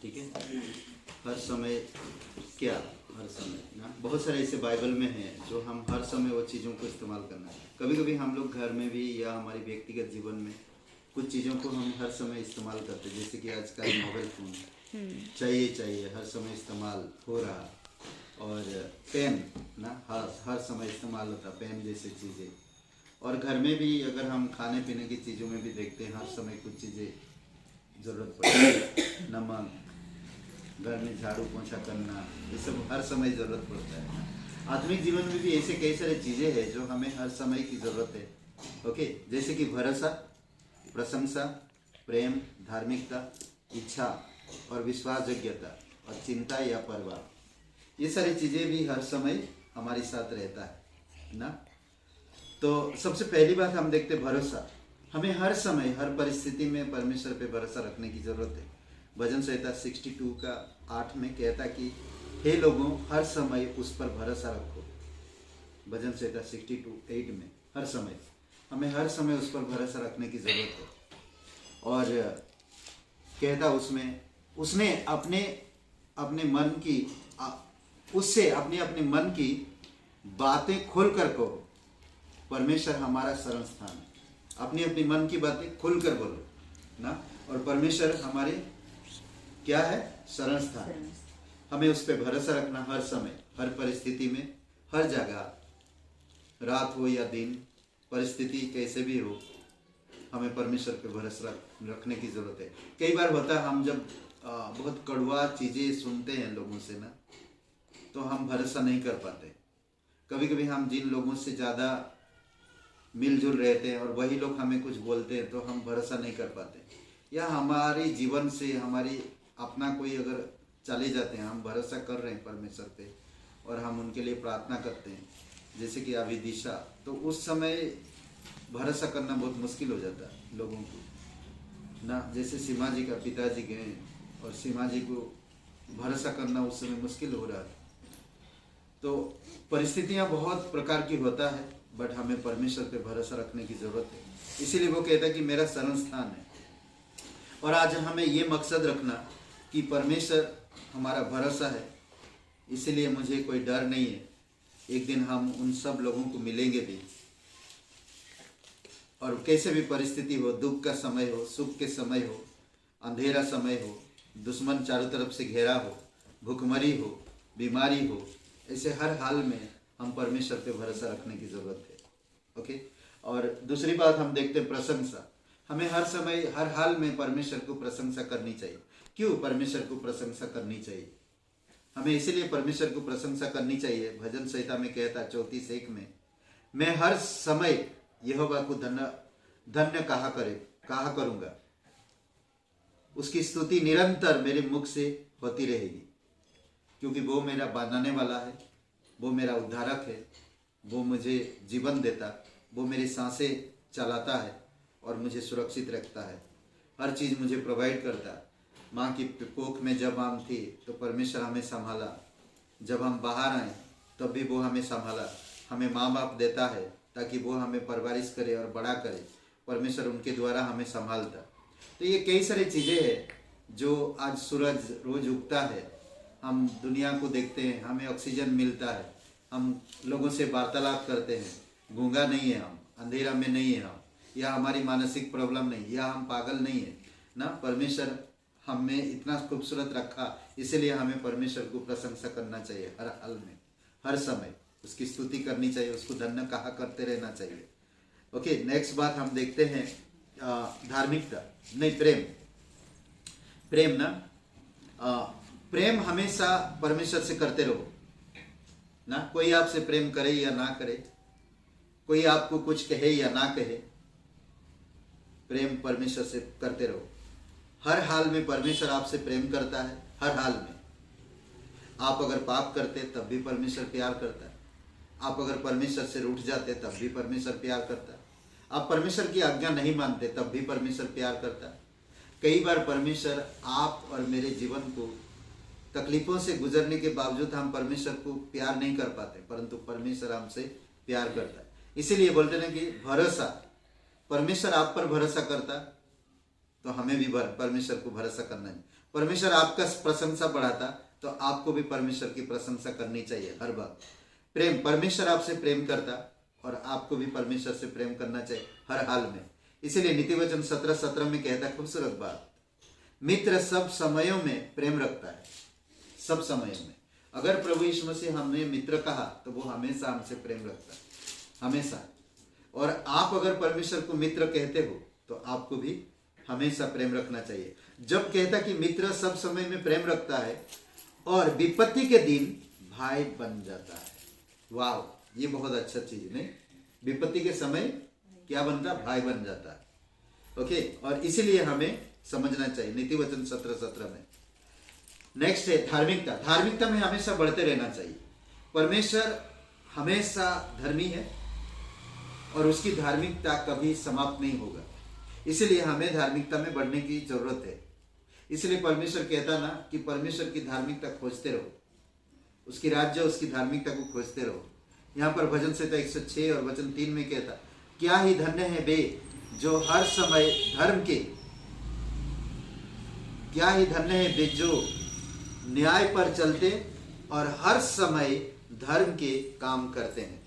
ठीक है। हर समय क्या, हर समय ना बहुत सारे ऐसे बाइबल में हैं जो हम हर समय वो चीज़ों को इस्तेमाल करना है। कभी कभी हम लोग घर में भी या हमारे व्यक्तिगत जीवन में कुछ चीज़ों को हम हर समय इस्तेमाल करते हैं, जैसे कि आजकल मोबाइल फ़ोन चाहिए हर समय इस्तेमाल हो रहा, और पेन ना हर समय इस्तेमाल होता, पेन जैसे चीज़ें। और घर में भी अगर हम खाने पीने की चीज़ों में भी देखते हैं, हर समय कुछ चीज़ें ज़रूरत पड़ती है। नमक, घर में झाड़ू पोछा करना, ये सब हर समय ज़रूरत पड़ता है। आत्मिक जीवन में भी ऐसे कई सारे चीज़ें हैं जो हमें हर समय की ज़रूरत है। ओके, जैसे कि भरोसा, प्रशंसा, प्रेम, धार्मिकता, इच्छा और विश्वासयोग्यता और चिंता या परवाह, ये सारी चीज़ें भी हर समय हमारे साथ रहता है ना। तो सबसे पहली बात हम देखते भरोसा। हमें हर समय हर परिस्थिति में परमेश्वर पे भरोसा रखने की ज़रूरत है। भजन संहिता 62 का 8 में कहता कि हे लोगों, हर समय उस पर भरोसा रखो। भजन संहिता 62:8 में हर समय हमें हर समय उस पर भरोसा रखने की ज़रूरत है। और कहता उसमें उसने अपने अपने मन की उससे अपने अपने मन की बातें खोल कर कहो। परमेश्वर हमारा शरण स्थान है। अपनी अपनी मन की बातें खुल कर बोलो ना। और परमेश्वर हमारे क्या है, शरण स्थान। हमें उस पर भरोसा रखना हर समय, हर परिस्थिति में, हर जगह, रात हो या दिन, परिस्थिति कैसे भी हो, हमें परमेश्वर पे भरोसा रखने की जरूरत है। कई बार होता है हम जब बहुत कड़वा चीज़ें सुनते हैं लोगों से ना, तो हम भरोसा नहीं कर पाते। कभी कभी हम जिन लोगों से ज़्यादा मिलजुल रहते हैं और वही लोग हमें कुछ बोलते हैं तो हम भरोसा नहीं कर पाते, या हमारे जीवन से हमारी अपना कोई अगर चले जाते हैं, हम भरोसा कर रहे हैं परमेश्वर पे और हम उनके लिए प्रार्थना करते हैं, जैसे कि अभी दिशा, तो उस समय भरोसा करना बहुत मुश्किल हो जाता है लोगों को ना। जैसे सीमा जी का पिताजी गए और सीमा जी को भरोसा करना उस समय मुश्किल हो रहा था। तो परिस्थितियां बहुत प्रकार की होता है, बट हमें परमेश्वर पे भरोसा रखने की ज़रूरत है। इसीलिए वो कहता है कि मेरा शरण स्थान है। और आज हमें ये मकसद रखना कि परमेश्वर हमारा भरोसा है, इसीलिए मुझे कोई डर नहीं है। एक दिन हम उन सब लोगों को मिलेंगे भी, और कैसे भी परिस्थिति हो, दुख का समय हो, सुख के समय हो, अंधेरा समय हो, दुश्मन चारों तरफ से घेरा हो, भूखमरी हो, बीमारी हो, ऐसे हर हाल में हम परमेश्वर पे भरोसा रखने की ज़रूरत है। ओके। और दूसरी बात हम देखते हैं प्रशंसा। हमें हर समय हर हाल में परमेश्वर को प्रशंसा करनी चाहिए। क्यों परमेश्वर को प्रशंसा करनी चाहिए? हमें इसीलिए परमेश्वर को प्रशंसा करनी चाहिए। भजन संहिता में कहता 34:1 में, मैं हर समय यहोवा को धन्य कहा करूँगा, उसकी स्तुति निरंतर मेरे मुख से होती रहेगी, क्योंकि वो मेरा बनाने वाला है, वो मेरा उद्धारक है, वो मुझे जीवन देता, वो मेरी सांसें चलाता है और मुझे सुरक्षित रखता है, हर चीज़ मुझे प्रोवाइड करता। माँ की कोख में जब हम थी तो परमेश्वर हमें संभाला, जब हम बाहर आए तब भी वो हमें संभाला। हमें माँ बाप देता है ताकि वो हमें परवरिश करे और बड़ा करे, परमेश्वर उनके द्वारा हमें संभालता। तो ये कई सारी चीज़ें हैं जो आज सूरज रोज उगता है, हम दुनिया को देखते हैं, हमें ऑक्सीजन मिलता है, हम लोगों से वार्तालाप करते हैं, गूंगा नहीं है हम, अंधेरा में नहीं है हम, या हमारी मानसिक प्रॉब्लम नहीं, या हम पागल नहीं है ना। परमेश्वर हमें इतना खूबसूरत रखा, इसलिए हमें परमेश्वर को प्रशंसा करना चाहिए हर हाल में, हर समय उसकी स्तुति करनी चाहिए, उसको धन्य कहा करते रहना चाहिए। ओके, नेक्स्ट बात हम देखते हैं धार्मिकता नहीं, प्रेम ना। प्रेम हमेशा परमेश्वर से करते रहो ना। कोई आपसे प्रेम करे या ना करे, कोई आपको कुछ कहे या ना कहे, प्रेम परमेश्वर से करते रहो। हर हाल में परमेश्वर आपसे प्रेम करता है, हर हाल में। आप अगर पाप करते तब भी परमेश्वर प्यार करता है, आप अगर परमेश्वर से रूठ जाते तब भी परमेश्वर प्यार करता है, आप परमेश्वर की आज्ञा नहीं मानते तब भी परमेश्वर प्यार करता है। कई बार परमेश्वर आप और मेरे जीवन को तकलीफों से गुजरने के बावजूद हम परमेश्वर को प्यार नहीं कर पाते, परंतु परमेश्वर हमसे प्यार करता है। इसीलिए बोलते हैं कि भरोसा, परमेश्वर आप पर भरोसा करता तो हमें भी परमेश्वर को भरोसा करना है। परमेश्वर आपका प्रशंसा बढ़ाता तो आपको भी परमेश्वर की प्रशंसा करनी चाहिए हर बार। प्रेम, परमेश्वर आपसे प्रेम करता और आपको भी परमेश्वर से प्रेम करना चाहिए हर हाल में। इसीलिए नीतिवचन 17:17 में कहता है, खूबसूरत बात, मित्र सब समयों में प्रेम रखता है। सब समयों में। अगर प्रभु यीशु मसीह हमने मित्र कहा तो वो हमेशा हमसे प्रेम रखता है, हमेशा। और आप अगर परमेश्वर को मित्र कहते हो तो आपको भी हमेशा प्रेम रखना चाहिए। जब कहता कि मित्र सब समय में प्रेम रखता है और विपत्ति के दिन भाई बन जाता है। वाह, ये बहुत अच्छा चीज नहीं? विपत्ति के समय क्या बनता? भाई बन जाता है। ओके, और इसीलिए हमें समझना चाहिए नीतिवचन 17:17 में। नेक्स्ट है धार्मिकता। धार्मिकता में हमेशा बढ़ते रहना चाहिए। परमेश्वर हमेशा धर्मी है और उसकी धार्मिकता कभी समाप्त नहीं होगा। इसलिए हमें धार्मिकता में बढ़ने की जरूरत है। इसलिए परमेश्वर कहता ना कि परमेश्वर की धार्मिकता खोजते रहो, उसकी राज्य, उसकी धार्मिकता को खोजते रहो। यहाँ पर भजन संहिता 106 और वचन 3 में कहता, क्या ही धन्य है वे जो हर समय धर्म के, क्या ही धन्य है वे जो न्याय पर चलते और हर समय धर्म के काम करते हैं।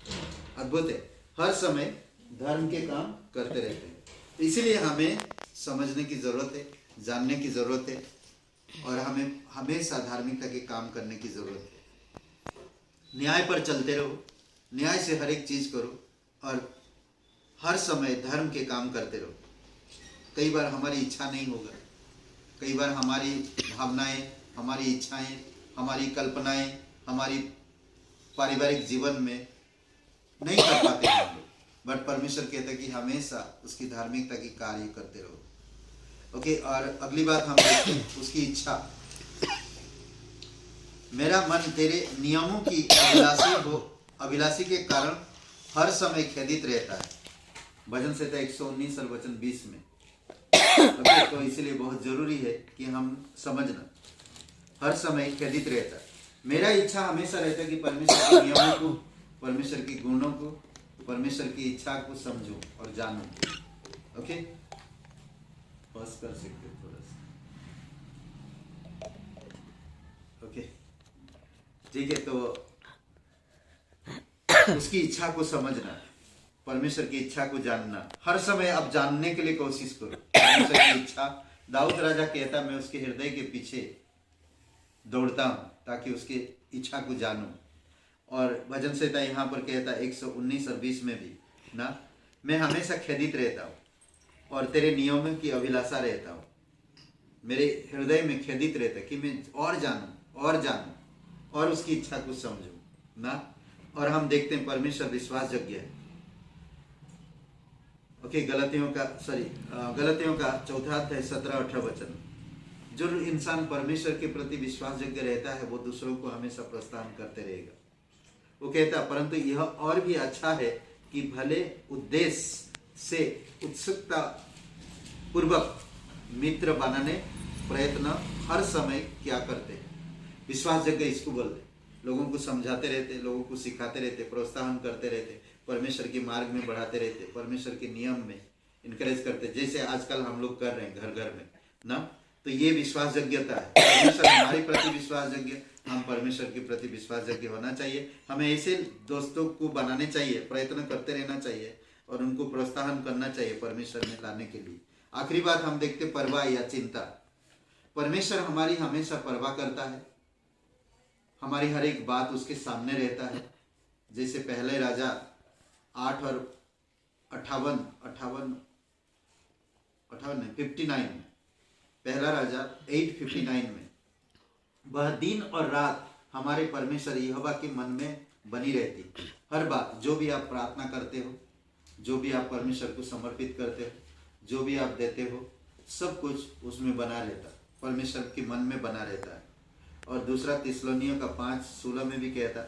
अद्भुत है, हर समय धर्म के काम करते रहते हैं। इसीलिए हमें समझने की जरूरत है, जानने की जरूरत है और हमें हमेशा धार्मिकता के काम करने की जरूरत है। न्याय पर चलते रहो, न्याय से हर एक चीज करो और हर समय धर्म के काम करते रहो। कई बार हमारी इच्छा नहीं होगा, कई बार हमारी भावनाएं, हमारी इच्छाएं, हमारी कल्पनाएं, हमारी पारिवारिक जीवन में नहीं कर पाते हैं हम लोग, बट परमेश्वर कहता है कि हमेशा उसकी धार्मिकता की कार्य करते रहो। ओके, और अगली बात हम देखते हैं उसकी इच्छा। मेरा मन तेरे नियमों की अभिलाषी के कारण हर समय खेदित रहता है। भजन संहिता 119 और वचन 20 में। ओके, तो इसलिए बहुत जरूरी है कि हम समझना, हर समय खेदित रहता है। मेरा इच्छा हमेशा रहता है कि परमेश्वर के नियमों को, परमेश्वर के गुणों को, परमेश्वर की इच्छा को समझूं और जानूं। ओके, पॉज कर सकते थोड़ा सा। ओके, ठीक है, तो उसकी इच्छा को समझना, परमेश्वर की इच्छा को जानना, हर समय आप जानने के लिए कोशिश करो परमेश्वर की इच्छा। दाऊद राजा कहता, मैं उसके हृदय के पीछे दौड़ता हूं ताकि उसकी इच्छा को जानूं। और भजन संहिता यहाँ पर कहता 119 और 20 में भी ना, मैं हमेशा खेदित रहता हूँ और तेरे नियमों की अभिलाषा रहता हूँ। मेरे हृदय में खेदित रहता है कि मैं और जानूं और उसकी इच्छा को समझूं ना। और हम देखते हैं परमेश्वर विश्वासयोग्य है। ओके, गलतियों का 4 अध्याय 17-18 वचन। जो इंसान परमेश्वर के प्रति विश्वासयोग्य रहता है वो दूसरों को हमेशा प्रोत्साहन करते रहेगा। वो कहता, परंतु यह और भी अच्छा है कि भले उद्देश्य से उत्सुकता पूर्वक मित्र बनाने प्रयत्न हर समय क्या करते हैं। विश्वासयोग्य इसको बोलते, लोगों को समझाते रहते, लोगों को सिखाते रहते, प्रोत्साहन करते रहते, परमेश्वर के मार्ग में बढ़ाते रहते, परमेश्वर के नियम में इनकरेज करते, जैसे आजकल हम लोग कर रहे हैं घर घर में ना। तो ये विश्वासयोग्यता है। परमेश्वर हमारे प्रति विश्वासयोग्य, हम परमेश्वर के प्रति विश्वासयोग्य होना चाहिए। हमें ऐसे दोस्तों को बनाने चाहिए, प्रयत्न करते रहना चाहिए और उनको प्रोत्साहन करना चाहिए परमेश्वर में लाने के लिए। आखिरी बात हम देखते परवाह या चिंता। परमेश्वर हमारी हमेशा परवाह करता है, हमारी हर एक बात उसके सामने रहता है। जैसे पहले राजा 8 और 59 में, पहला राजा 8:59 में, वह दिन और रात हमारे परमेश्वर यहोवा के मन में बनी रहती। हर बात, जो भी आप प्रार्थना करते हो, जो भी आप परमेश्वर को समर्पित करते हो, जो भी आप देते हो, सब कुछ उसमें बना रहता, परमेश्वर के मन में बना रहता है। और दूसरा तिस्सलुनीयों का 5:16 में भी कहता,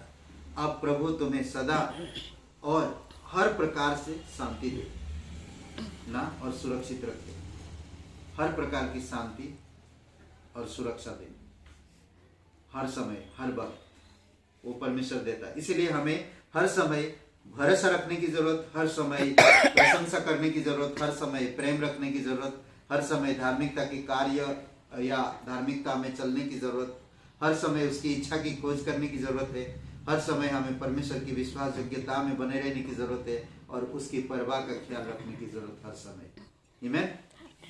अब प्रभु तुम्हें सदा और हर प्रकार से शांति दे ना और सुरक्षित रखे। हर प्रकार की शांति और सुरक्षा दे, हर समय हर बात वो परमेश्वर देता है। इसीलिए हमें हर समय भरोसा रखने की जरूरत, हर समय प्रशंसा करने की जरूरत, हर समय प्रेम रखने की जरूरत, हर समय धार्मिकता के कार्य या धार्मिकता में चलने की जरूरत, हर समय उसकी इच्छा की खोज करने की जरूरत है, हर समय हमें परमेश्वर की विश्वास योग्यता में बने रहने की जरूरत है और उसकी परवाह का ख्याल रखने की जरूरत हर समय। आमीन।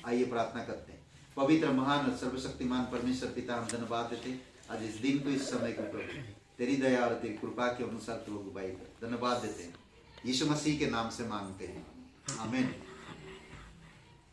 आइए प्रार्थना करते हैं। पवित्र महान और सर्वशक्तिमान परमेश्वर पिता, हम धन्यवाद देते आज इस दिन को, इस समय को प्रभु तेरी दया और तेरी कृपा के अनुसार तू अगुवाई कर। धन्यवाद देते हैं, यीशु मसीह के नाम से मांगते हैं, आमीन।